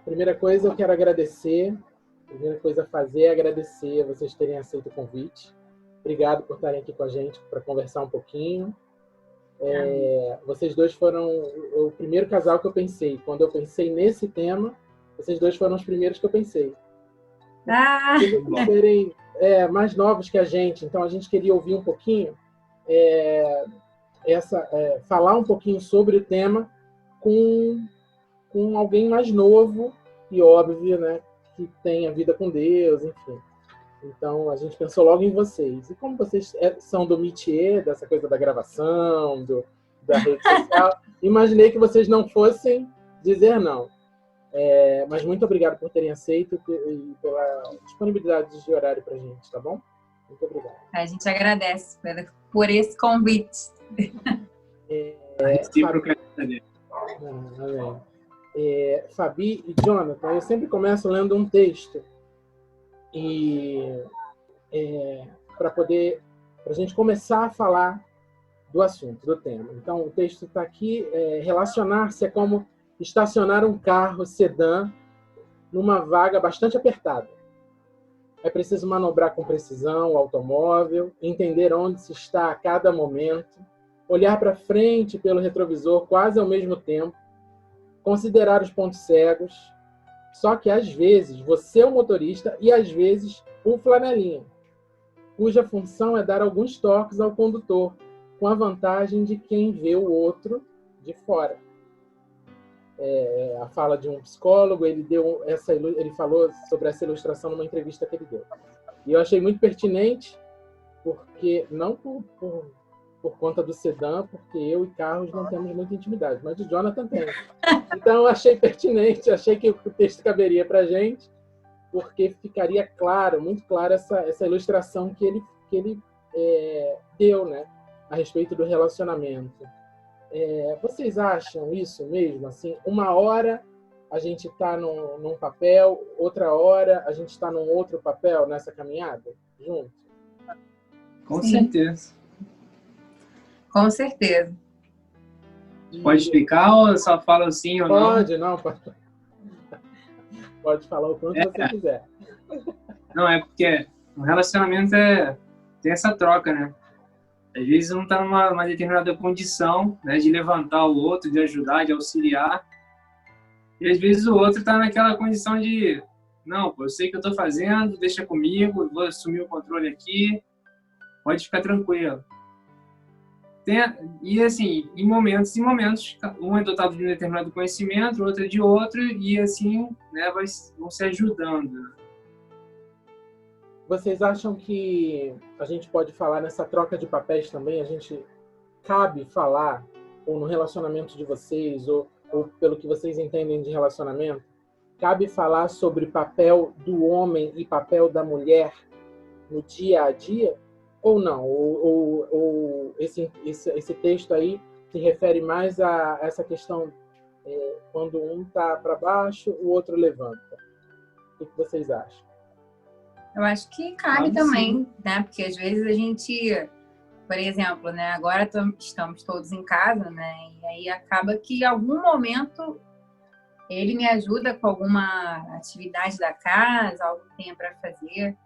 Primeira coisa, eu quero agradecer. A primeira coisa a fazer é agradecer vocês terem aceito o convite. Obrigado por estarem aqui com a gente para conversar um pouquinho. Vocês dois foram o primeiro casal que eu pensei. Quando eu pensei nesse tema, vocês dois foram os primeiros que eu pensei. Por serem mais novos que a gente, então a gente queria ouvir um pouquinho, falar um pouquinho sobre o tema com alguém mais novo e óbvio, né, que tem a vida com Deus, enfim. Então, a gente pensou logo em vocês. E como vocês são do métier, dessa coisa da gravação, da rede social, imaginei que vocês não fossem dizer não. Mas muito obrigado por terem aceito e pela disponibilidade de horário para a gente, tá bom? Muito obrigado. A gente agradece por esse convite. Fabi e Jonathan, eu sempre começo lendo um texto para a gente começar a falar do assunto, do tema. Então, o texto está aqui. Relacionar-se é como estacionar um carro sedã numa vaga bastante apertada. É preciso manobrar com precisão o automóvel, entender onde se está a cada momento, olhar para frente pelo retrovisor quase ao mesmo tempo, considerar os pontos cegos. Só que, às vezes, você é o motorista e, às vezes, o flanelinha, cuja função é dar alguns toques ao condutor, com a vantagem de quem vê o outro de fora. A fala de um psicólogo, ele falou sobre essa ilustração numa entrevista que ele deu. E eu achei muito pertinente, porque não por conta do sedã, porque eu e Carlos não temos muita intimidade, mas o Jonathan tem. Então, eu achei pertinente, achei que o texto caberia para a gente, porque ficaria claro, muito claro, essa ilustração que ele deu, né, a respeito do relacionamento. Vocês acham isso mesmo? Assim, uma hora a gente está num papel, outra hora a gente está num outro papel nessa caminhada, junto? Com certeza. Com certeza. Pode explicar ou só fala sim ou não? Pode falar o quanto você quiser. Não, é porque um relacionamento tem essa troca, né? Às vezes um está numa determinada condição, né, de levantar o outro, de ajudar, de auxiliar. E às vezes o outro está naquela condição de, não, eu sei o que eu estou fazendo, deixa comigo, vou assumir o controle aqui, pode ficar tranquilo. E assim, em momentos, um é dotado de um determinado conhecimento, o outro é de outro, e assim, né, vão se ajudando. Vocês acham que a gente pode falar nessa troca de papéis também? Cabe falar, ou no relacionamento de vocês, ou pelo que vocês entendem de relacionamento, cabe falar sobre papel do homem e papel da mulher no dia a dia? Ou não? Ou esse texto aí se refere mais a essa questão quando um está para baixo, o outro levanta? O que vocês acham? Eu acho que cabe também, né? Porque às vezes a gente, por exemplo, né? Agora estamos todos em casa, né? E aí acaba que em algum momento ele me ajuda com alguma atividade da casa, algo que tenha para fazer,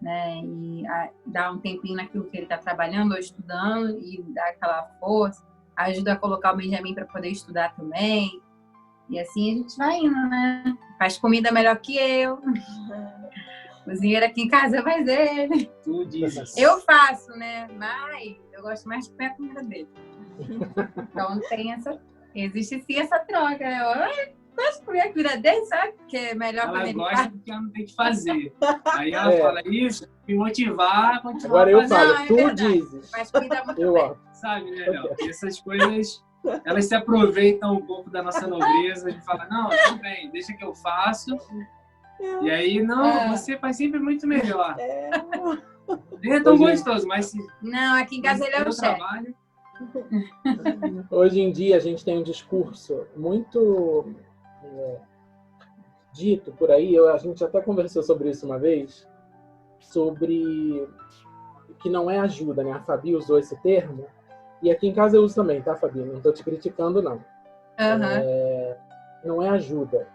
né? E dá um tempinho naquilo que ele está trabalhando ou estudando e dá aquela força, ajuda a colocar o Benjamin para poder estudar também. E assim a gente vai indo, né? Faz comida melhor que eu. Cozinheiro aqui em casa é mais ele. Tu dizes. Eu faço, né? Mas eu gosto mais de comer a comida dele. Então existe sim essa troca, né? Eu gosto de comer a comida dele, sabe? Porque é melhor ela comer. Ela gosta porque ela não tem que fazer. Aí ela fala isso, me motivar a continuar. Agora eu fazendo. falo, tu dizes. Mas comida muito bem. Sabe, né, Léo? Essas coisas, elas se aproveitam um pouco da nossa nobreza e falam, não, tudo bem, deixa que eu faço. E aí, você faz sempre muito melhor. Nem é tão gostoso, mas... Não, aqui em casa ele é o chefe. Hoje em dia a gente tem um discurso muito dito por aí, a gente até conversou sobre isso uma vez, sobre que não é ajuda, né? A Fabi usou esse termo, e aqui em casa eu uso também, tá, Fabi? Não estou te criticando, não. Não é ajuda.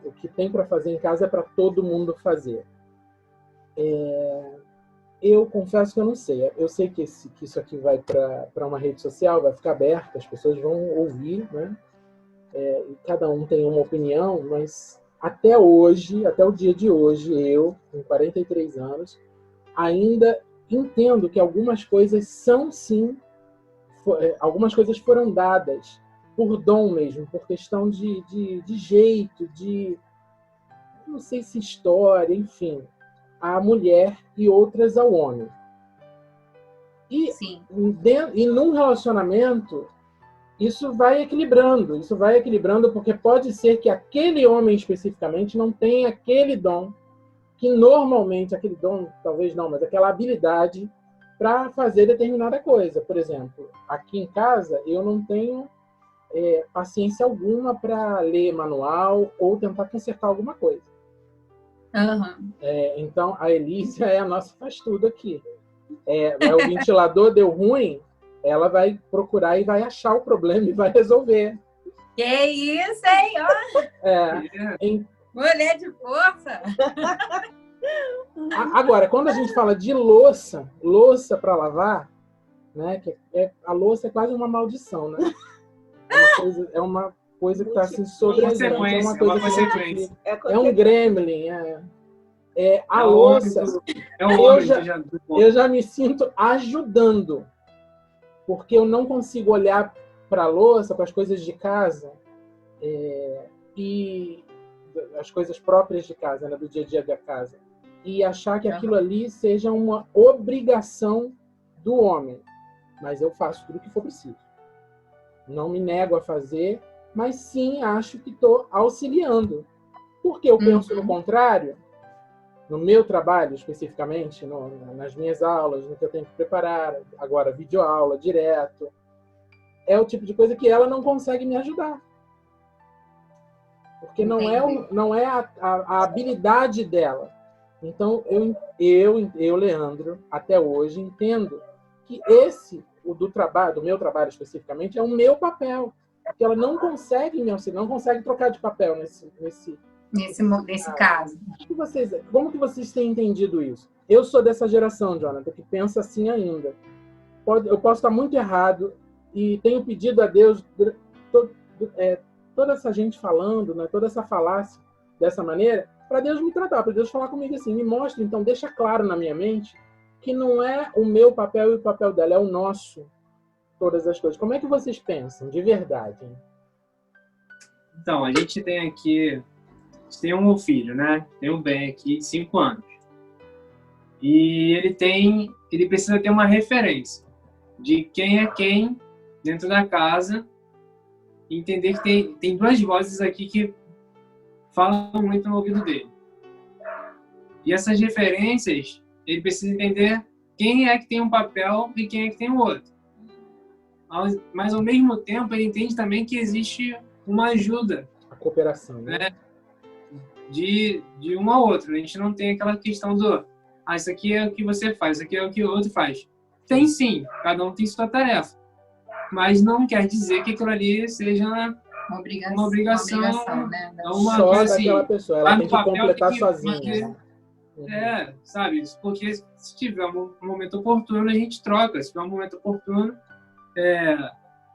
O que tem para fazer em casa é para todo mundo fazer. Eu confesso que eu não sei. Eu sei que isso aqui vai para uma rede social, vai ficar aberto, as pessoas vão ouvir, né? E cada um tem uma opinião, mas até hoje, até o dia de hoje, eu, com 43 anos, ainda entendo que algumas coisas são, sim, algumas coisas foram dadas por dom mesmo, por questão de jeito, não sei se história, enfim, à mulher e outras ao homem. Sim. E num relacionamento, isso vai equilibrando, porque pode ser que aquele homem especificamente não tenha aquele dom, que normalmente, aquele dom, talvez não, mas aquela habilidade para fazer determinada coisa. Por exemplo, aqui em casa, eu não tenho paciência alguma para ler manual ou tentar consertar alguma coisa. Uhum. Então, a Elísia é a nossa faz-tudo aqui. O ventilador deu ruim, ela vai procurar e vai achar o problema e vai resolver. Que isso, hein? Mulher de força! Agora, quando a gente fala de louça para lavar, né, a louça é quase uma maldição, né? É uma coisa que está assim sobre a gente. É uma consequência. É um gremlin. A louça. Eu já me sinto ajudando, porque eu não consigo olhar para a louça, para as coisas de casa e as coisas próprias de casa, né, do dia a dia da casa, e achar que aquilo ali seja uma obrigação do homem. Mas eu faço tudo o que for preciso. Não me nego a fazer, mas sim acho que estou auxiliando. Porque eu penso no contrário, no meu trabalho especificamente, nas minhas aulas, no que eu tenho que preparar, agora videoaula direto, é o tipo de coisa que ela não consegue me ajudar. Porque não é a habilidade dela. Então, eu, Leandro, até hoje, entendo que do meu trabalho especificamente, é o meu papel. Porque ela não consegue me auxiliar, não consegue trocar de papel nesse caso. Como que vocês têm entendido isso? Eu sou dessa geração, Jonathan, que pensa assim ainda. Eu posso estar muito errado e tenho pedido a Deus, toda essa gente falando, né, toda essa falácia dessa maneira, para Deus me tratar, para Deus falar comigo assim, me mostra, então, deixa claro na minha mente que não é o meu papel e o papel dela, é o nosso, todas as coisas. Como é que vocês pensam, de verdade? Hein? Então, a gente tem um filho, né? Tem um Ben aqui de 5 anos. E ele precisa ter uma referência de quem é quem dentro da casa, e entender que tem duas vozes aqui que falam muito no ouvido dele. E essas referências, ele precisa entender quem é que tem um papel e quem é que tem o outro. Mas, ao mesmo tempo, ele entende também que existe uma ajuda. A cooperação, né? De um ao outro. A gente não tem aquela questão do isso aqui é o que você faz, isso aqui é o que o outro faz. Tem sim, cada um tem sua tarefa. Mas não quer dizer que aquilo ali seja uma obrigação, né? Só daquela pessoa, ela tem que completar sozinha. Sabe? Porque se tiver um momento oportuno, a gente troca. Se tiver um momento oportuno,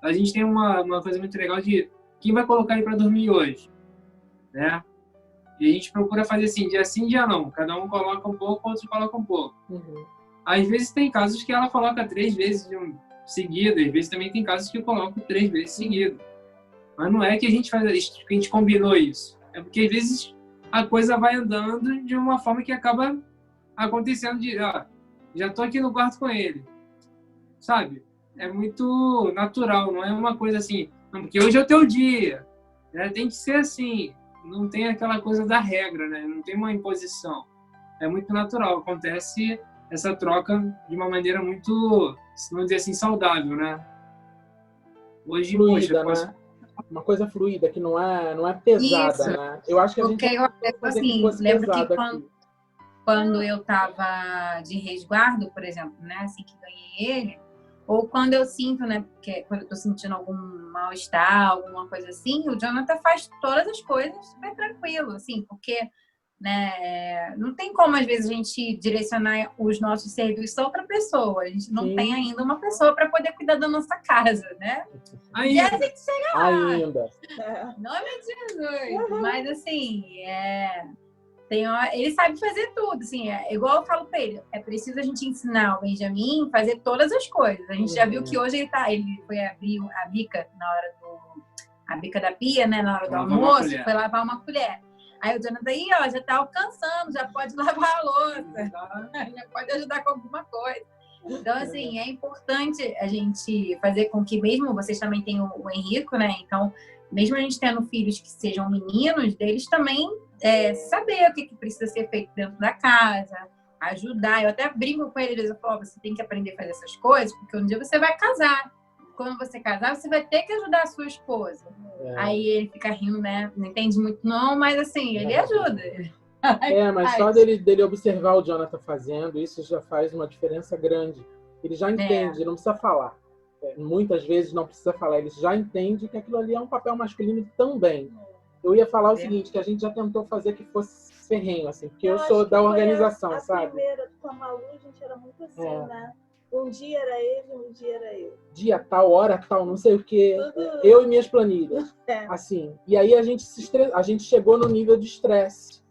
a gente tem uma coisa muito legal de quem vai colocar ele para dormir hoje, né? E a gente procura fazer assim, dia sim, dia não. Cada um coloca um pouco, outro coloca um pouco. Às vezes tem casos que ela coloca 3 vezes seguido, às vezes também tem casos que eu coloco 3 vezes seguido. Mas não é que a gente faz isso, que a gente combinou isso. É porque às vezes a coisa vai andando de uma forma que acaba acontecendo já tô aqui no quarto com ele. Sabe? É muito natural, não é uma coisa assim, não, porque hoje é o teu dia, né? Tem que ser assim. Não tem aquela coisa da regra, né? Não tem uma imposição. É muito natural. Acontece essa troca de uma maneira muito, vamos dizer assim, saudável, né? Hoje, fluida, né? uma coisa fluida, que não é pesada, Isso. né? Eu acho que a Porque gente eu, fazer que assim, fosse lembro que pesado quando eu estava de resguardo, por exemplo, né, assim que ganhei ele, ou quando eu sinto, né, porque quando eu tô sentindo algum mal-estar, alguma coisa assim, o Jonathan faz todas as coisas super tranquilo, assim, porque, né, não tem como às vezes a gente direcionar os nossos serviços a outra pessoa, a gente não Sim. tem ainda uma pessoa para poder cuidar da nossa casa, né? E a gente chega lá, ainda. em nome de Jesus, mas assim, ele sabe fazer tudo, assim, igual eu falo pra ele, é preciso a gente ensinar o Benjamin a fazer todas as coisas. A gente já viu que hoje ele foi abrir a bica a bica da pia, né, na hora do almoço, foi lavar uma colher. Aí o Jonathan aí, ó, já tá alcançando, já pode lavar a louça, já pode ajudar com alguma coisa. Então, assim, é importante a gente fazer com que, mesmo vocês também têm o Henrico, né, então, mesmo a gente tendo filhos que sejam meninos, deles também saber o que precisa ser feito dentro da casa, ajudar. Eu até brinco com ele, eu falo, você tem que aprender a fazer essas coisas, porque um dia você vai casar. Quando você casar, você vai ter que ajudar a sua esposa. Aí ele fica rindo, né? Não entende muito não, mas assim, ele ajuda. Mas só dele observar o Jonathan fazendo, isso já faz uma diferença grande. Ele já entende, não precisa falar. Muitas vezes não precisa falar, ele já entende que aquilo ali é um papel masculino também. Eu ia falar o seguinte, que a gente já tentou fazer que fosse ferrenho, assim, porque eu sou da organização, sabe? A primeira com a Malu, a gente era muito assim, né? Um dia era ele, um dia era eu. Dia tal, hora tal, não sei o quê. Eu e minhas planilhas. Assim. E aí a gente chegou no nível de estresse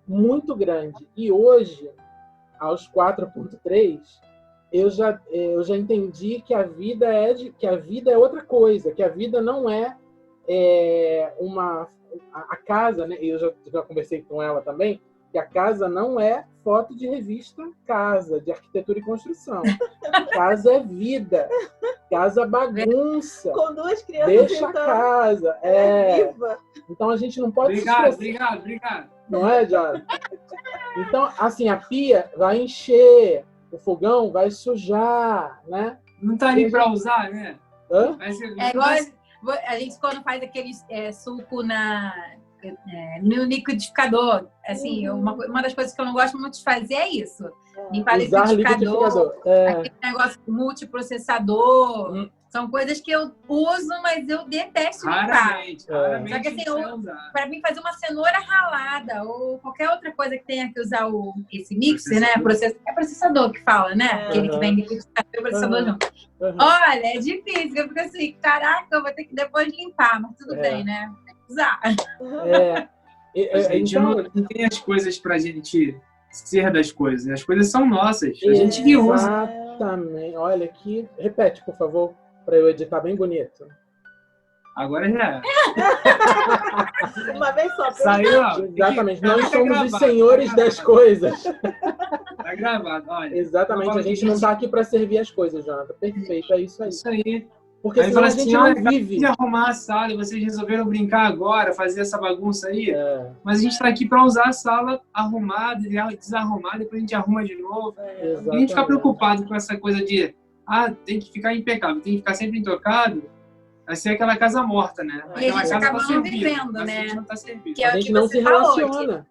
muito grande. E hoje, aos 4.3, eu já entendi que a vida é outra coisa, que a vida não é a casa, né? Eu já conversei com ela também, que a casa não é foto de revista Casa, de arquitetura e construção. Casa é vida. Casa bagunça. Com duas crianças, deixa a casa. Viva. Então a gente não pode Obrigado. Não é, Jorge? Então, assim, a pia vai encher, o fogão vai sujar, né? Não tá ali para usar, né? Hã? É igual a gente quando faz aquele suco no liquidificador. Assim, uma das coisas que eu não gosto muito de fazer é isso. Limpar liquidificador. Aquele negócio multiprocessador. São coisas que eu uso, mas eu detesto limpar. Raramente. Só que assim, para mim fazer uma cenoura ralada ou qualquer outra coisa que tenha que usar esse mixer, né? É processador que fala, né? Aquele que vem liquidificador e processador junto. Olha, é difícil. Eu fico assim, caraca, eu vou ter que depois limpar, mas tudo bem, né? Tem que usar. A gente não tem as coisas pra gente ser das coisas. As coisas são nossas. A gente que usa. Exatamente. Olha aqui. Repete, por favor, para eu editar bem bonito. Agora já é. Uma vez só. Saiu, exatamente. Nós somos os senhores das coisas. Tá gravado, olha. Exatamente. A gente não tá aqui para servir as coisas, Jonathan. Perfeito, é isso aí. Isso aí. Porque aí senão a gente não vive. De arrumar a sala e vocês resolveram brincar agora, fazer essa bagunça aí. Mas a gente está aqui para usar a sala arrumada, desarrumada, depois a gente arruma de novo. E a gente fica preocupado com essa coisa de tem que ficar impecável, tem que ficar sempre intocado. Vai ser aquela casa morta, né? E a gente acaba não vivendo, né? A gente não tá servindo. Que é a gente não se relaciona.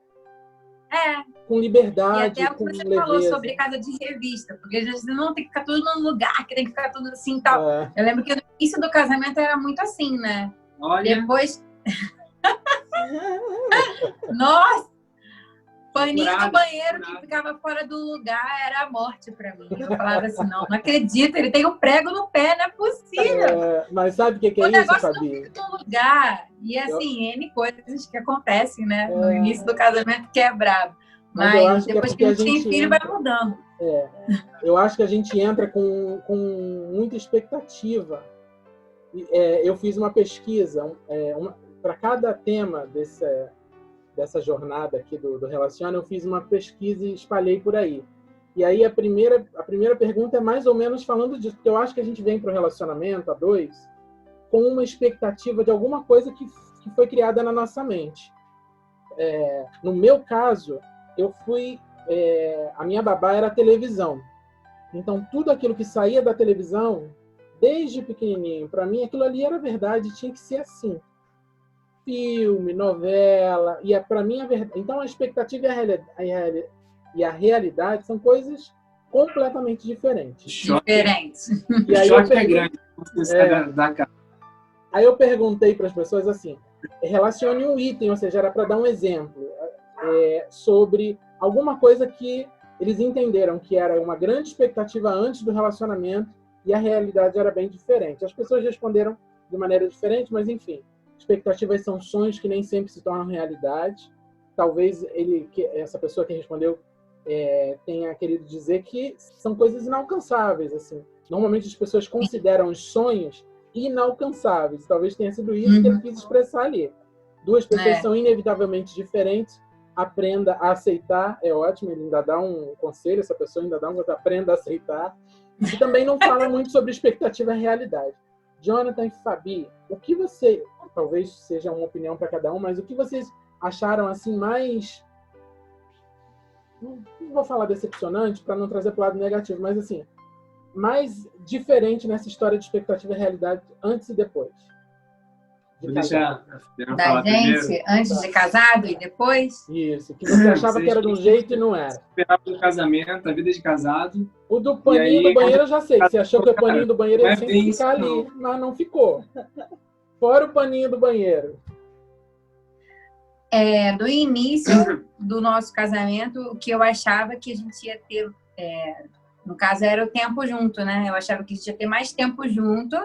Com liberdade, e até o que você falou sobre casa de revista, porque a gente não tem que ficar tudo num lugar, que tem que ficar tudo assim e tal. Eu lembro que no início do casamento era muito assim, né? Olha. Depois. Nossa! Paninho no banheiro que ficava fora do lugar era a morte pra mim. Eu falava assim, não acredito, ele tem um prego no pé, não é possível. Mas sabe o que é isso, Fabi? O negócio não fica no lugar. E assim, N coisas que acontecem, né? No início do casamento que é brabo. Mas depois que a gente tem filho, vai mudando. Eu acho que a gente entra com muita expectativa. Eu fiz uma pesquisa para cada tema dessa jornada aqui do Relaciona, eu fiz uma pesquisa e espalhei por aí. E aí a primeira pergunta é mais ou menos falando disso, porque eu acho que a gente vem para o relacionamento a dois com uma expectativa de alguma coisa que foi criada na nossa mente. No meu caso, a minha babá era a televisão. Então, tudo aquilo que saía da televisão desde pequenininho, para mim aquilo ali era verdade, tinha que ser assim. Filme, novela, e para mim a verdade. Então a expectativa e a realidade são coisas completamente diferentes. Diferentes. E aí Choque é grande. Da casa. Aí eu perguntei para as pessoas assim, relacione um item, ou seja, era para dar um exemplo, sobre alguma coisa que eles entenderam que era uma grande expectativa antes do relacionamento e a realidade era bem diferente. As pessoas responderam de maneira diferente, mas enfim, expectativas são sonhos que nem sempre se tornam realidade. Talvez essa pessoa que respondeu tenha querido dizer que são coisas inalcançáveis. Assim. Normalmente as pessoas consideram os sonhos inalcançáveis. Talvez tenha sido isso que ele quis expressar ali. Duas pessoas são inevitavelmente diferentes. Aprenda a aceitar, é ótimo, ele ainda dá um conselho, essa pessoa ainda dá um conselho, aprenda a aceitar. E também não fala muito sobre expectativa e realidade. Jonathan e Fabi, o que você, talvez seja uma opinião para cada um, mas o que vocês acharam assim mais, não vou falar decepcionante para não trazer para o lado negativo, mas assim, mais diferente nessa história de expectativa e realidade antes e depois? Vou deixar a da gente, antes de casado e depois? Isso, que você achava que era de um jeito e não era. Esperava o casamento, a vida de casado. O do paninho do banheiro eu já sei, que você achou que o paninho do banheiro ia sempre ficar ali, mas não ficou. Fora o paninho do banheiro. No início do nosso casamento, o que eu achava que a gente ia ter, no caso, era o tempo junto, né? Eu achava que a gente ia ter mais tempo junto,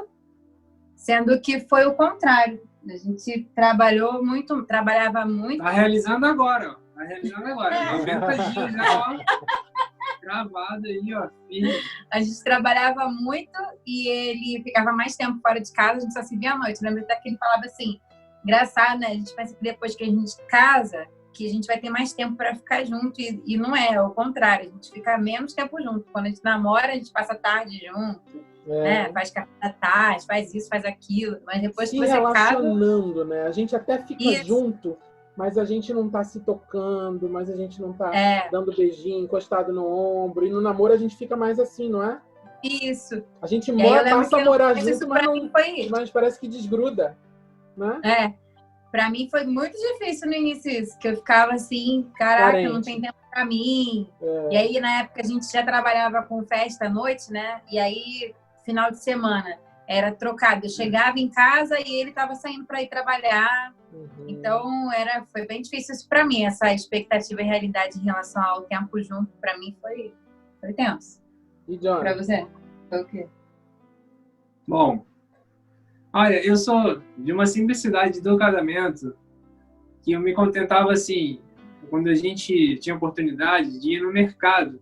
sendo que foi o contrário. A gente trabalhava muito. Tá realizando agora, ó. Tá realizando agora. 90 dias já, ó. Gravado aí, ó. A gente trabalhava muito e ele ficava mais tempo fora de casa, a gente só se via à noite. Lembra até que ele falava assim, engraçado, né? A gente pensa que depois que a gente casa, que a gente vai ter mais tempo para ficar junto. E não é o contrário, a gente fica menos tempo junto. Quando a gente namora, a gente passa a tarde junto. Né? Faz café da tarde, faz isso, faz aquilo, mas depois que você relacionando, né? A gente até fica junto, mas a gente não tá se tocando, mas a gente não tá dando beijinho, encostado no ombro, e no namoro a gente fica mais assim, não é? Isso. A gente passa a morar junto, mas parece que desgruda, né? Pra mim foi muito difícil no início isso, que eu ficava assim, caraca, não tem tempo pra mim. E aí, na época, a gente já trabalhava com festa à noite, né? E aí, final de semana, era trocado. Eu chegava em casa e ele estava saindo para ir trabalhar. Então, foi bem difícil isso para mim, essa expectativa e realidade em relação ao tempo junto, para mim foi tenso. E John? Para você? Foi o quê? Bom, olha, eu sou de uma simplicidade do casamento que eu me contentava assim, quando a gente tinha oportunidade de ir no mercado.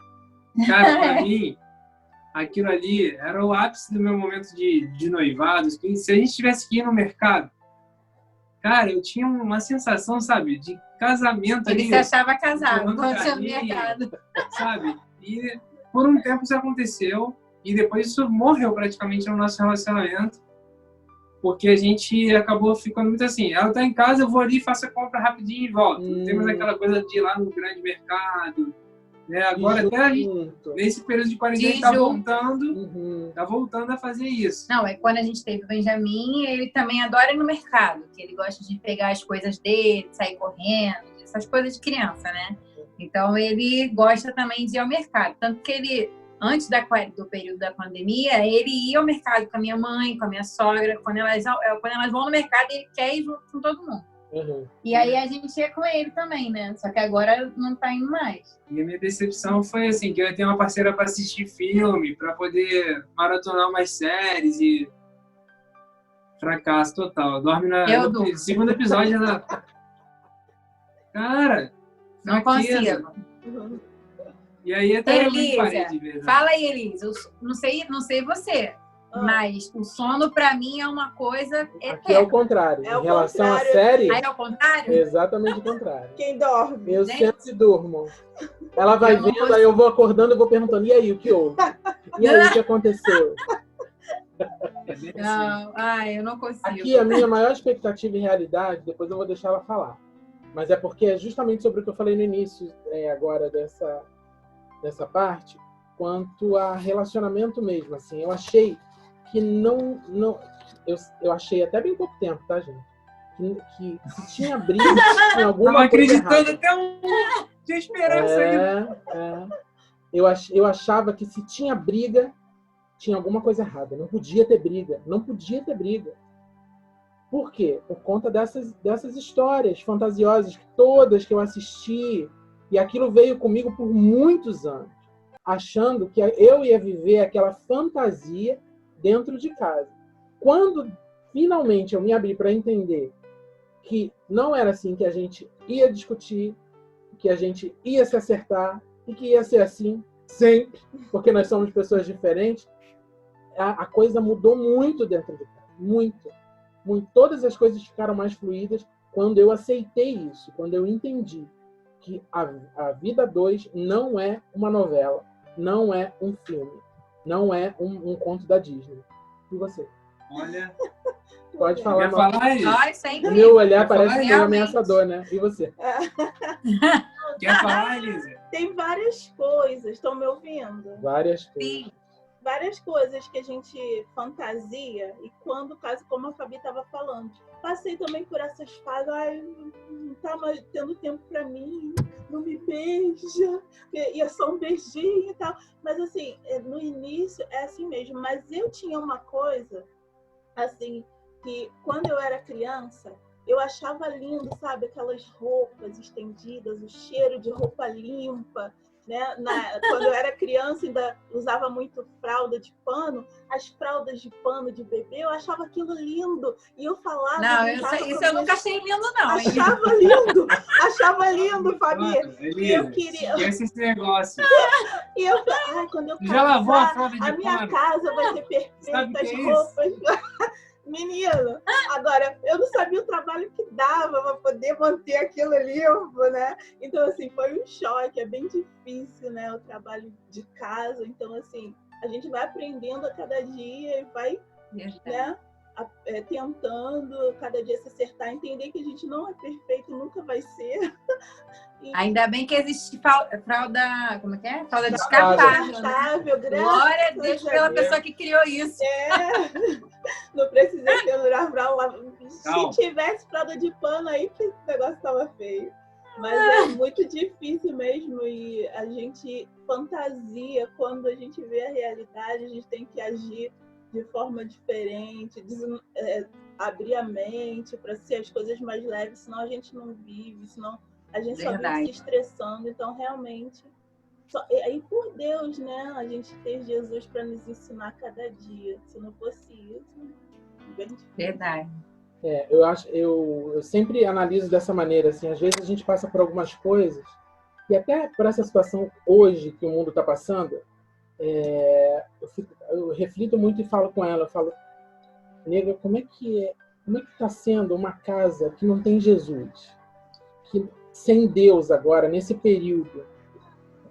Cara, para mim, aquilo ali era o ápice do meu momento de noivado. Se a gente tivesse que ir no mercado, cara, eu tinha uma sensação, sabe, de casamento. Ele se achava casado quando tinha mercado. Sabe? E por um tempo isso aconteceu e depois isso morreu praticamente no nosso relacionamento, porque a gente acabou ficando muito assim, ela tá em casa, eu vou ali, faço a compra rapidinho e volto. Não tem mais aquela coisa de ir lá no grande mercado. Agora até nesse período de quarentena está voltando a fazer isso. Não, quando a gente teve o Benjamin, ele também adora ir no mercado, que ele gosta de pegar as coisas dele, sair correndo, essas coisas de criança, né? Então ele gosta também de ir ao mercado, tanto que ele, antes do período da pandemia, ele ia ao mercado com a minha mãe, com a minha sogra, quando elas vão no mercado, ele quer ir junto com todo mundo. E aí a gente ia com ele também, né? Só que agora não tá indo mais. E a minha decepção foi assim, que eu ia ter uma parceira para assistir filme, para poder maratonar umas séries e fracasso total. Dorme no segundo episódio Cara, não consigo. E aí até Elisa, fala aí, Elisa. Não sei você. Mas o sono, pra mim, é uma coisa eterna. Aqui é o contrário. Em relação à série... Aí é o contrário? Exatamente o contrário. Quem dorme? Eu sempre durmo. Ela vai vendo, aí eu vou acordando e vou perguntando, e aí, o que houve? E aí, o que aconteceu? Não, eu não consigo. Aqui, a minha maior expectativa e realidade, depois eu vou deixar ela falar. Mas é porque é justamente sobre o que eu falei no início, agora, dessa parte, quanto a relacionamento mesmo. Assim, eu achei que não eu achei até bem pouco tempo, tá, gente? Que se tinha briga, tinha alguma Tava coisa acreditando errada. até tinha esperança aí. Eu achava que se tinha briga, tinha alguma coisa errada. Não podia ter briga. Não podia ter briga. Por quê? Por conta dessas histórias fantasiosas, todas que eu assisti. E aquilo veio comigo por muitos anos. Achando que eu ia viver aquela fantasia dentro de casa. Quando, finalmente, eu me abri para entender que não era assim que a gente ia discutir, que a gente ia se acertar e que ia ser assim sempre, porque nós somos pessoas diferentes, a coisa mudou muito dentro de casa. Muito. Todas as coisas ficaram mais fluídas quando eu aceitei isso, quando eu entendi que a Vida 2 não é uma novela, não é um filme, não é um conto da Disney. E você? Olha, Pode falar. quer falar aí? Nós sempre. O meu olhar Quer parece falar? meio ameaçador, né? E você? Quer falar, Elisa? Tem várias coisas, estão me ouvindo? Várias coisas. Sim. Várias coisas que a gente fantasia, e quando, caso como a Fabi estava falando, passei também por essas fases, ai, não tá mais tendo tempo para mim, não me beija, e é só um beijinho e tal. Mas assim, no início é assim mesmo, mas eu tinha uma coisa, assim, que quando eu era criança, eu achava lindo, sabe, aquelas roupas estendidas, o cheiro de roupa limpa, né? Quando eu era criança, ainda usava muito fralda de pano. As fraldas de pano de bebê, eu achava aquilo lindo. E eu falava... Não, isso eu nunca achei lindo, não. Hein? Achava lindo, Fabi. Elisa, E eu queria... esquece esse negócio. E eu falei, quando eu Já lavou a casar, fralda de a minha pano? casa vai ter Sabe o perfeitas que é isso? roupas... Menino, agora, eu não sabia o trabalho que dava para poder manter aquilo limpo, né? Então, assim, foi um choque, é bem difícil, né? O trabalho de casa. Então, assim, a gente vai aprendendo a cada dia e vai, né? Tentando cada dia se acertar, entender que a gente não é perfeito, nunca vai ser. Ainda bem que existe fralda, como é que é? Fralda descartável. Glória a Deus pela pessoa que criou isso. Não precisa pendurar fralda. Se tivesse fralda de pano aí, que o negócio tava feio. Mas é muito difícil mesmo, e a gente fantasia, quando a gente vê a realidade, a gente tem que agir de forma diferente, abrir a mente para ser as coisas mais leves, senão a gente não vive, senão a gente só vive se estressando. Então, realmente, aí por Deus, né? A gente ter Jesus para nos ensinar cada dia. Se não fosse isso, bem difícil. Verdade. Eu sempre analiso dessa maneira, assim, às vezes a gente passa por algumas coisas, e até por essa situação hoje que o mundo está passando, eu reflito muito e falo com ela, eu falo, nega, como é que está sendo uma casa que não tem Jesus? Que sem Deus agora, nesse período,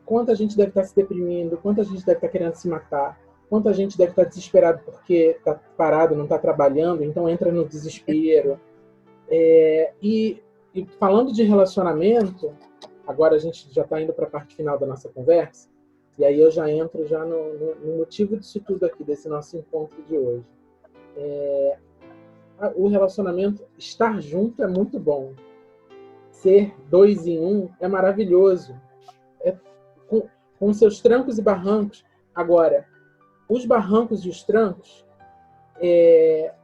quanta gente deve estar se deprimindo, quanta gente deve estar querendo se matar, quanta gente deve estar desesperado porque está parado, não está trabalhando, então entra no desespero. E falando de relacionamento, agora a gente já está indo para a parte final da nossa conversa, e aí eu já entro no motivo disso tudo aqui, desse nosso encontro de hoje. O relacionamento, estar junto é muito bom. Ser 2 em 1 é maravilhoso. Com seus trancos e barrancos. Agora, os barrancos e os trancos,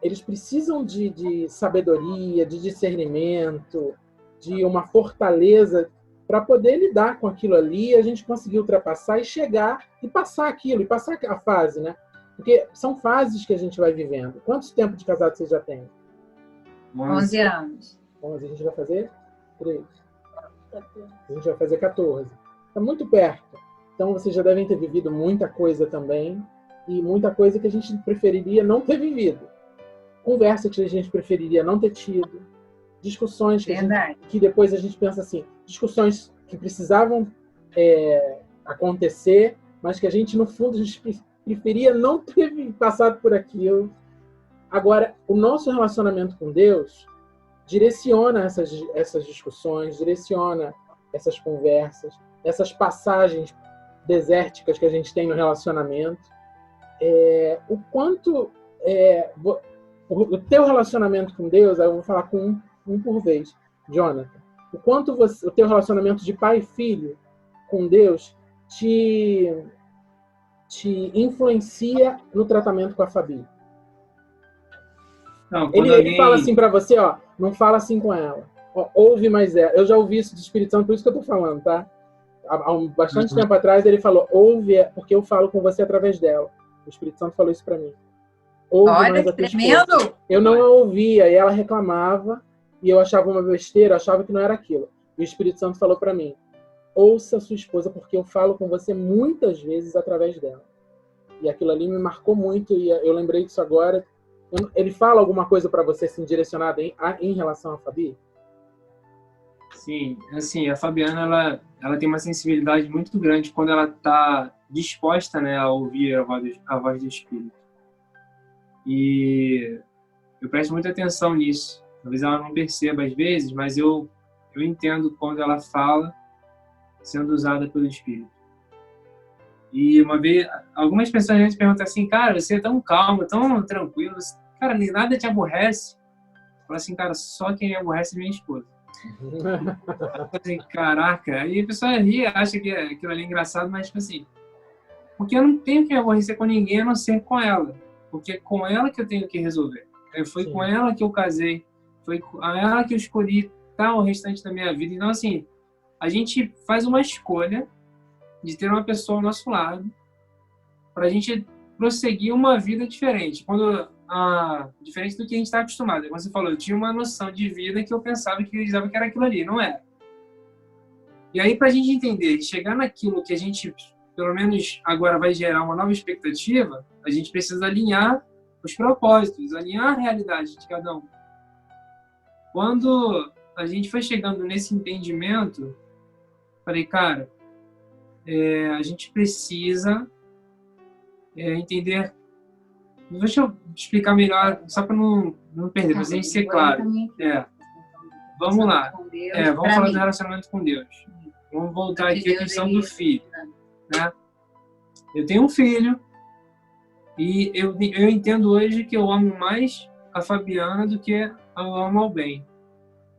eles precisam de sabedoria, de discernimento, de uma fortaleza para poder lidar com aquilo ali, a gente conseguir ultrapassar e chegar e passar aquilo, e passar a fase, né? Porque são fases que a gente vai vivendo. Quanto tempo de casado você já tem? 11 anos. 11, a gente vai fazer 3. A gente vai fazer 14. Está muito perto. Então, vocês já devem ter vivido muita coisa também, e muita coisa que a gente preferiria não ter vivido. Conversa que a gente preferiria não ter tido. Discussões que depois a gente pensa assim, discussões que precisavam acontecer, mas que a gente, no fundo, a gente preferia não ter passado por aquilo. Agora, o nosso relacionamento com Deus direciona essas discussões, direciona essas conversas, essas passagens desérticas que a gente tem no relacionamento. O quanto o teu relacionamento com Deus, aí eu vou falar com um por vez. Jonathan, o quanto o teu relacionamento de pai e filho com Deus te influencia no tratamento com a Fabi? Não, Ele fala assim para você, ó, não fala assim com ela. Ó, ouve mais ela. Eu já ouvi isso do Espírito Santo, por isso que eu tô falando, tá? Há bastante tempo atrás ele falou, ouve, porque eu falo com você através dela. O Espírito Santo falou isso para mim. Ouve Olha, mais que a tua tremendo! esposa. Eu não a ouvia, e ela reclamava, e eu achava uma besteira, achava que não era aquilo. E o Espírito Santo falou para mim, ouça sua esposa, porque eu falo com você muitas vezes através dela. E aquilo ali me marcou muito, e eu lembrei disso agora. Ele fala alguma coisa para você, assim, direcionada em relação a Fabi? Sim, assim, a Fabiana, ela tem uma sensibilidade muito grande quando ela está disposta, né, a ouvir a voz do Espírito. E eu presto muita atenção nisso. Talvez ela não perceba às vezes, mas eu entendo quando ela fala sendo usada pelo Espírito. E uma vez, algumas pessoas me perguntam assim, cara, você é tão calmo, tão tranquilo, cara, nem nada te aborrece. Eu falo assim, cara, só quem me aborrece é minha esposa. Assim, caraca, aí a pessoa ri, acha que aquilo ali é engraçado, mas tipo assim, porque eu não tenho que me aborrecer com ninguém a não ser com ela, porque é com ela que eu tenho que resolver. Foi com ela que eu casei, foi com ela que eu escolhi o restante da minha vida. Então assim, a gente faz uma escolha de ter uma pessoa ao nosso lado para a gente prosseguir uma vida diferente. Diferente do que a gente está acostumado. Como você falou, eu tinha uma noção de vida que eu pensava que era aquilo ali, não era. E aí, para a gente entender, chegar naquilo que a gente, pelo menos agora, vai gerar uma nova expectativa, a gente precisa alinhar os propósitos, alinhar a realidade de cada um. Quando a gente foi chegando nesse entendimento, falei, cara, a gente precisa entender. Deixa eu explicar melhor, só para não perder, mas a gente ser claro. Vamos lá. Vamos falar do relacionamento com Deus. Vamos voltar aqui à questão do filho. Né? Eu tenho um filho e eu entendo hoje que eu amo mais a Fabiana do que eu amo ao bem.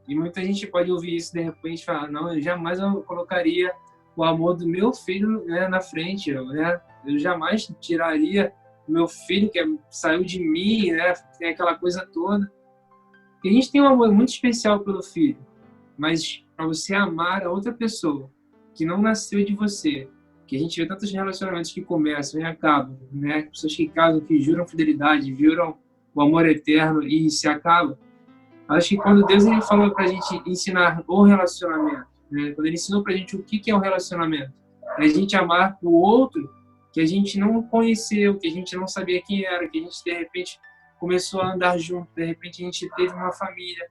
E muita gente pode ouvir isso de repente e falar, não, eu jamais colocaria o amor do meu filho, né, na frente. Né? Eu jamais tiraria meu filho que saiu de mim, né? Tem aquela coisa toda. E a gente tem um amor muito especial pelo filho, mas para você amar a outra pessoa que não nasceu de você, que a gente vê tantos relacionamentos que começam e acabam, né? Pessoas que casam, que juram fidelidade, juram o amor eterno e se acabam. Acho que quando Deus ele falou para a gente ensinar o relacionamento, né? Quando ele ensinou para a gente o que é um relacionamento, é a gente amar o outro que a gente não conheceu, que a gente não sabia quem era, que a gente, de repente, começou a andar junto, de repente a gente teve uma família.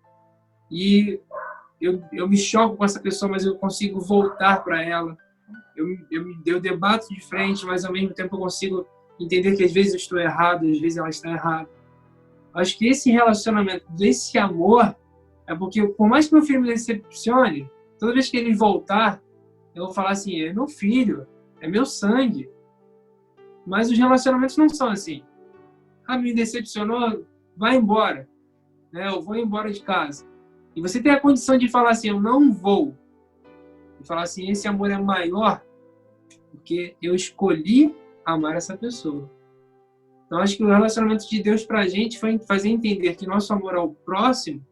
E eu me choco com essa pessoa, mas eu consigo voltar para ela. Eu debato de frente, mas ao mesmo tempo eu consigo entender que às vezes eu estou errado, às vezes ela está errada. Acho que esse relacionamento, desse amor, é porque, por mais que meu filho me decepcione, toda vez que ele voltar, eu vou falar assim, é meu filho, é meu sangue. Mas os relacionamentos não são assim. Me decepcionou, vai embora. Né? Eu vou embora de casa. E você tem a condição de falar assim, eu não vou. E falar assim, esse amor é maior porque eu escolhi amar essa pessoa. Então, acho que o relacionamento de Deus pra gente foi fazer entender que nosso amor ao próximo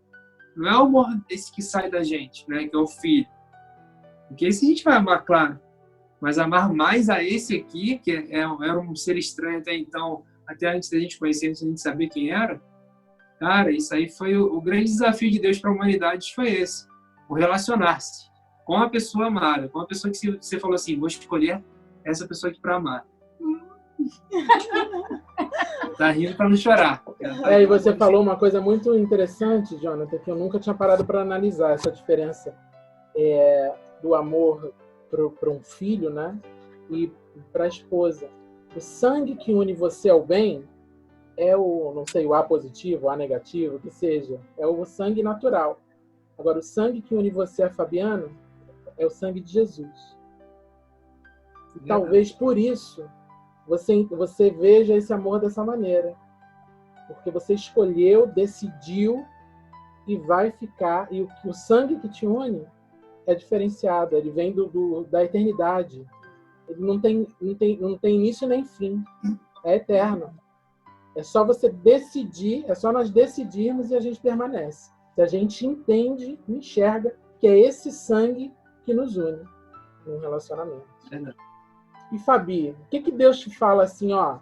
não é o amor desse que sai da gente, né? Que é o filho. Porque esse a gente vai amar, claro. Mas amar mais a esse aqui, que era um ser estranho até então, até antes da gente conhecer, antes da gente saber quem era, cara, isso aí foi o grande desafio de Deus para a humanidade, foi esse. O relacionar-se com a pessoa amada, com a pessoa que você falou assim, vou escolher essa pessoa aqui para amar. Tá rindo para não chorar. E você falou uma coisa muito interessante, Jonathan, que eu nunca tinha parado para analisar, essa diferença do amor para um filho, né? E para a esposa. O sangue que une você ao bem é não sei, o A positivo, o A negativo, o que seja, é o sangue natural. Agora, o sangue que une você a Fabiana é o sangue de Jesus. E talvez por isso você veja esse amor dessa maneira. porque você escolheu, decidiu e vai ficar. E o sangue que te une é diferenciado, ele vem da eternidade. Ele não tem início nem fim, é eterno. É só você decidir, é só nós decidirmos e a gente permanece. Se a gente entende, enxerga que é esse sangue que nos une num relacionamento. E Fabi, o que Deus te fala assim, ó?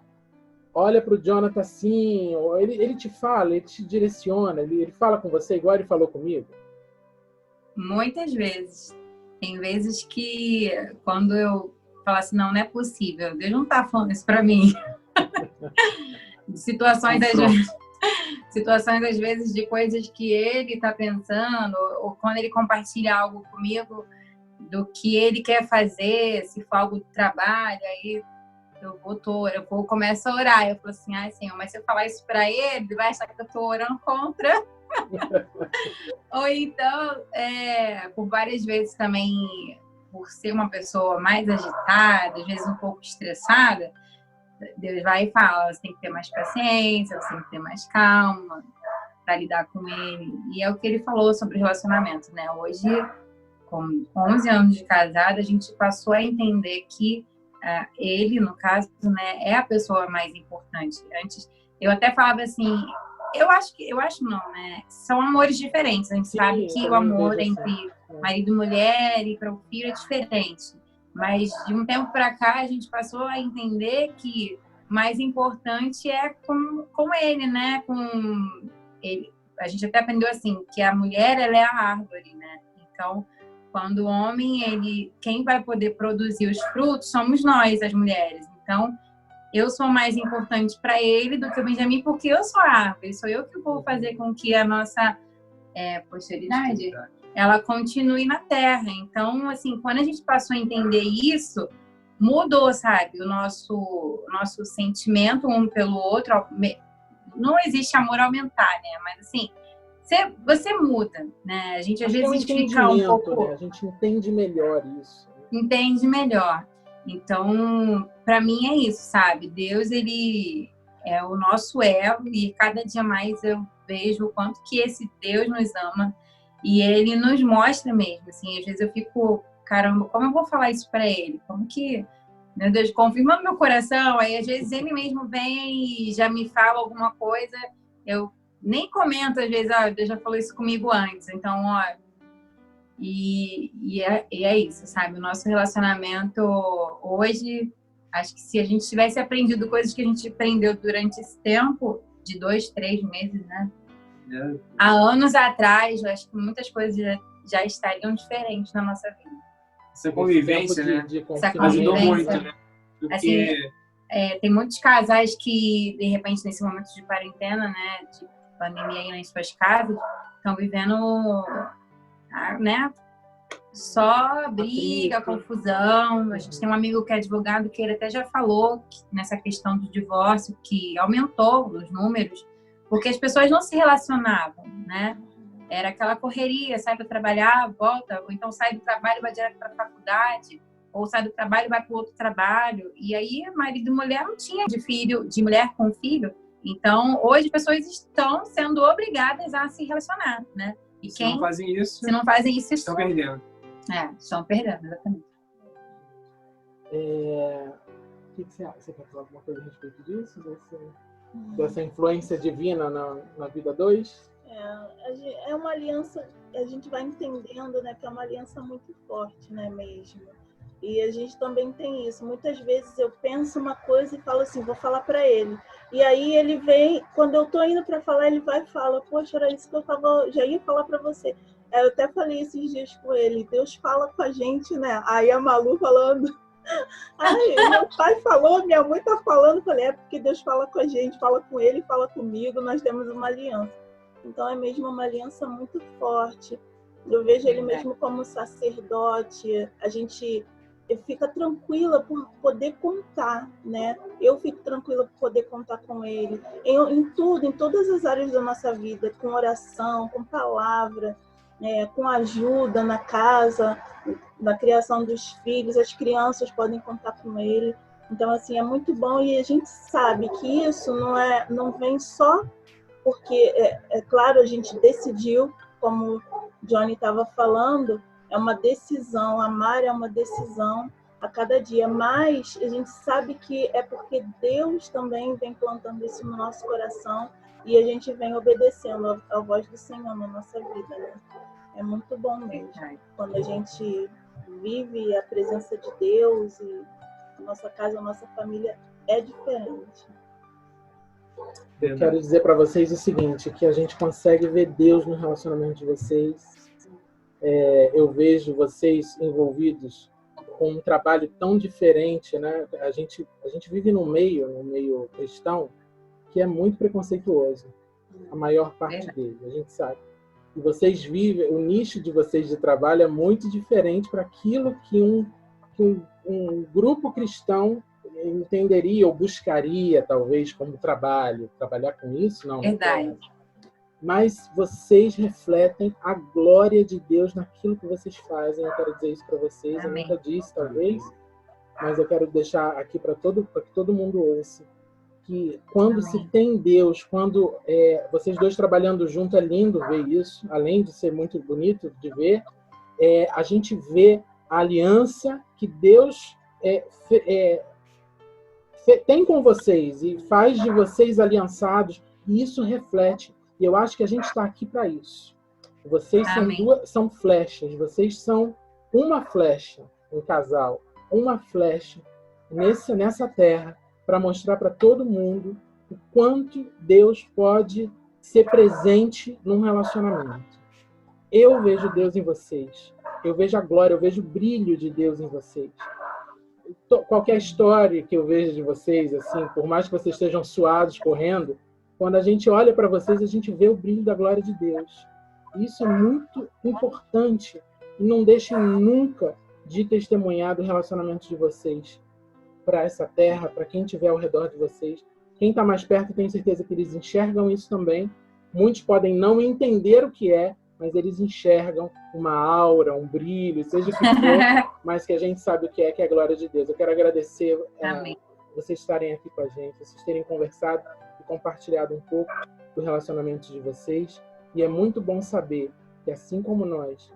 Olha para o Jonathan assim, ele te fala, ele te direciona, ele fala com você igual ele falou comigo? Muitas vezes. Tem vezes que quando eu falo assim, não é possível, Deus não está falando isso para mim. Situações às vezes de coisas que ele está pensando, ou quando ele compartilha algo comigo do que ele quer fazer, se for algo de trabalho, aí eu começo a orar. Eu falo assim, Senhor, mas se eu falar isso para ele vai achar que eu estou orando contra. Ou então, por várias vezes também, por ser uma pessoa mais agitada, às vezes um pouco estressada, Deus vai e fala, você tem que ter mais paciência, você tem que ter mais calma para lidar com ele. E é o que ele falou sobre relacionamento, né? Hoje, com 11 anos de casada, a gente passou a entender que ele, no caso, né, é a pessoa mais importante. Antes, eu até falava assim, eu acho não, né? São amores diferentes. A gente sabe que o amor entre marido e mulher e para o filho é diferente. Mas de um tempo para cá a gente passou a entender que mais importante é com ele, né? Com ele. A gente até aprendeu assim que a mulher ela é a árvore, né? Então, quando o homem quem vai poder produzir os frutos somos nós, as mulheres. Então, eu sou mais importante para ele do que o Benjamin, porque eu sou a árvore. Sou eu que vou fazer com que a nossa posteridade ela continue na Terra. Então, assim, quando a gente passou a entender isso, mudou, sabe? O nosso sentimento um pelo outro. Não existe amor aumentar, né? Mas, assim, você muda, né? A gente, às vezes, fica um pouco... Né? A gente entende melhor isso. Entende melhor. Então, para mim é isso, sabe? Deus, ele é o nosso elo e cada dia mais eu vejo o quanto que esse Deus nos ama e ele nos mostra mesmo, assim, às vezes eu fico, caramba, como eu vou falar isso para ele? Como que, meu Deus, confirma no meu coração? Aí às vezes ele mesmo vem e já me fala alguma coisa, eu nem comento às vezes, Deus já falou isso comigo antes, então, E é isso, sabe? O nosso relacionamento hoje, acho que se a gente tivesse aprendido coisas que a gente aprendeu durante esse tempo, de 2, 3 meses, né? Há anos atrás, eu acho que muitas coisas já estariam diferentes na nossa vida. Essa convivência, né? Ajudou muito, né? Porque... Assim, tem muitos casais que, de repente, nesse momento de quarentena, né? De pandemia aí nas suas casas, estão vivendo... né? Só briga, confusão. A gente tem um amigo que é advogado que ele até já falou que nessa questão do divórcio que aumentou os números porque as pessoas não se relacionavam, né? Era aquela correria, sai para trabalhar, volta, ou então sai do trabalho e vai direto para a faculdade, ou sai do trabalho e vai para outro trabalho. E aí, marido e mulher não tinha de mulher com filho. Então, hoje as pessoas estão sendo obrigadas a se relacionar, né? E se não fazem isso, estão perdendo. Estão perdendo, exatamente. O que você acha? Você quer falar alguma coisa a respeito disso? Dessa influência divina na vida 2? É uma aliança, a gente vai entendendo, né, que é uma aliança muito forte, né, mesmo. E a gente também tem isso. Muitas vezes eu penso uma coisa e falo assim, vou falar para ele. E aí ele vem, quando eu tô indo para falar, ele vai e fala, poxa, era isso que eu já ia falar para você. Eu até falei esses dias com ele, Deus fala com a gente, né? Aí a Malu falando, meu pai falou, minha mãe tá falando, falei, porque Deus fala com a gente, fala com ele, fala comigo, nós temos uma aliança. Então é mesmo uma aliança muito forte. Eu vejo ele mesmo como sacerdote, eu fico tranquila por poder contar, né? Eu fico tranquila por poder contar com ele. Em tudo, em todas as áreas da nossa vida, com oração, com palavra, com ajuda na casa, na criação dos filhos, as crianças podem contar com ele. Então, assim, é muito bom e a gente sabe que isso não vem só porque, é claro, a gente decidiu, como o Johnny estava falando, é uma decisão, amar é uma decisão a cada dia, mas a gente sabe que é porque Deus também vem plantando isso no nosso coração e a gente vem obedecendo a voz do Senhor na nossa vida, né? É muito bom mesmo. Quando a gente vive a presença de Deus e a nossa casa, a nossa família é diferente. Eu quero dizer para vocês o seguinte, que a gente consegue ver Deus no relacionamento de vocês. Eu vejo vocês envolvidos com um trabalho tão diferente, né? A gente vive num meio cristão, que é muito preconceituoso. A maior parte dele, a gente sabe. E vocês vivem, o nicho de vocês de trabalho é muito diferente para aquilo que um grupo cristão entenderia ou buscaria, talvez, como trabalhar com isso, não. Verdade. Mas vocês refletem a glória de Deus naquilo que vocês fazem. Eu quero dizer isso para vocês. Amém. Eu nunca disse, talvez, mas eu quero deixar aqui para que todo mundo ouça. Que quando Amém. se tem Deus, quando vocês dois trabalhando junto, é lindo ver isso, além de ser muito bonito de ver, a gente vê a aliança que Deus tem com vocês e faz de vocês aliançados, e isso reflete. E eu acho que a gente está aqui para isso. Vocês são flechas, vocês são uma flecha, um casal, uma flecha nessa terra, para mostrar para todo mundo o quanto Deus pode ser presente num relacionamento. Eu vejo Deus em vocês. Eu vejo a glória, eu vejo o brilho de Deus em vocês. Qualquer história que eu vejo de vocês, assim, por mais que vocês estejam suados, correndo, quando a gente olha para vocês, a gente vê o brilho da glória de Deus. Isso é muito importante. E não deixem nunca de testemunhar do relacionamento de vocês para essa terra, para quem estiver ao redor de vocês. Quem está mais perto, tenho certeza que eles enxergam isso também. Muitos podem não entender o que é, mas eles enxergam uma aura, um brilho, seja o que for, mas que a gente sabe o que é a glória de Deus. Eu quero agradecer vocês estarem aqui com a gente, vocês terem conversado e compartilhado um pouco do relacionamento de vocês. E é muito bom saber que, assim como nós,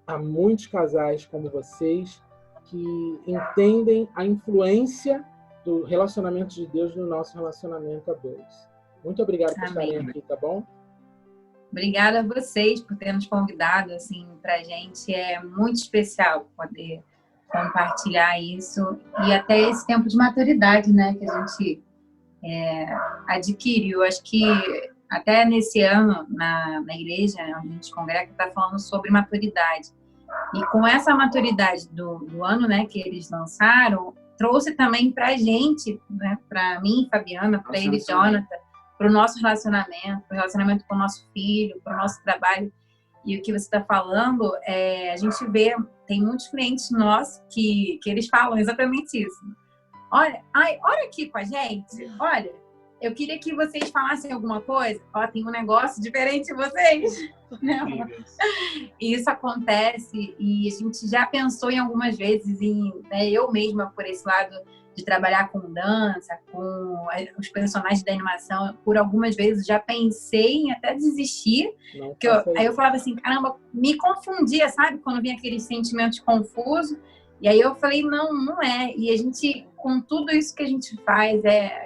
há muitos casais como vocês que entendem a influência do relacionamento de Deus no nosso relacionamento a dois. Muito obrigado por estarem aqui, tá bom? Obrigada a vocês por terem nos convidado. Assim, pra gente é muito especial poder compartilhar isso e até esse tempo de maturidade, né, que a gente adquiriu. Acho que até nesse ano, na igreja onde a gente congrega, está falando sobre maturidade. E com essa maturidade do ano, né, que eles lançaram, trouxe também pra gente, né, pra mim, Fabiana, pra ele, Jonathan, para o nosso relacionamento, para o relacionamento com o nosso filho, para o nosso trabalho. E o que você está falando, a gente vê, tem muitos clientes nossos que eles falam exatamente isso. Olha aqui com a gente, olha, eu queria que vocês falassem alguma coisa. Ó, tem um negócio diferente em vocês. Não. E isso acontece e a gente já pensou em algumas vezes, eu mesma, por esse lado, de trabalhar com dança, com os personagens da animação, por algumas vezes já pensei em até desistir. Aí eu falava assim, caramba, me confundia, sabe? Quando vinha aqueles sentimentos confusos. E aí eu falei, não é. E a gente, com tudo isso que a gente faz,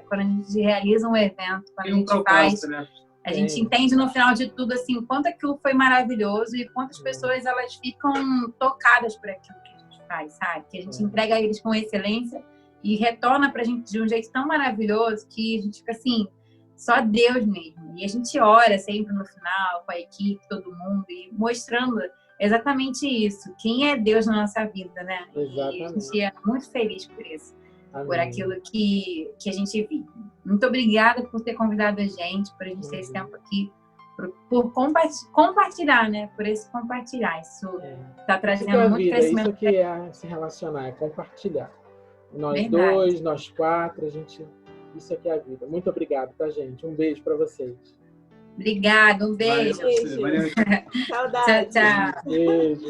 quando a gente realiza um evento, quando a gente faz, né? A gente entende no final de tudo, assim, quanto aquilo foi maravilhoso e quantas pessoas elas ficam tocadas por aquilo que a gente faz, sabe? Que a gente entrega a eles com excelência e retorna pra gente de um jeito tão maravilhoso que a gente fica assim, só Deus mesmo. E a gente ora sempre no final, com a equipe, todo mundo, e mostrando exatamente isso. Quem é Deus na nossa vida, né? Exatamente. E a gente é muito feliz por isso. Amém. Por aquilo que a gente vive. Muito obrigada por ter convidado a gente, por a gente ter esse tempo aqui, por compartilhar, né? Por esse compartilhar. Isso está trazendo muito crescimento. Isso que é se relacionar, é compartilhar. Nós Verdade. dois, nós quatro, isso aqui é a vida. Muito obrigado, tá, gente? Um beijo para vocês. Obrigada, um beijo. Valeu. Saudade. Tchau, tchau. Beijo.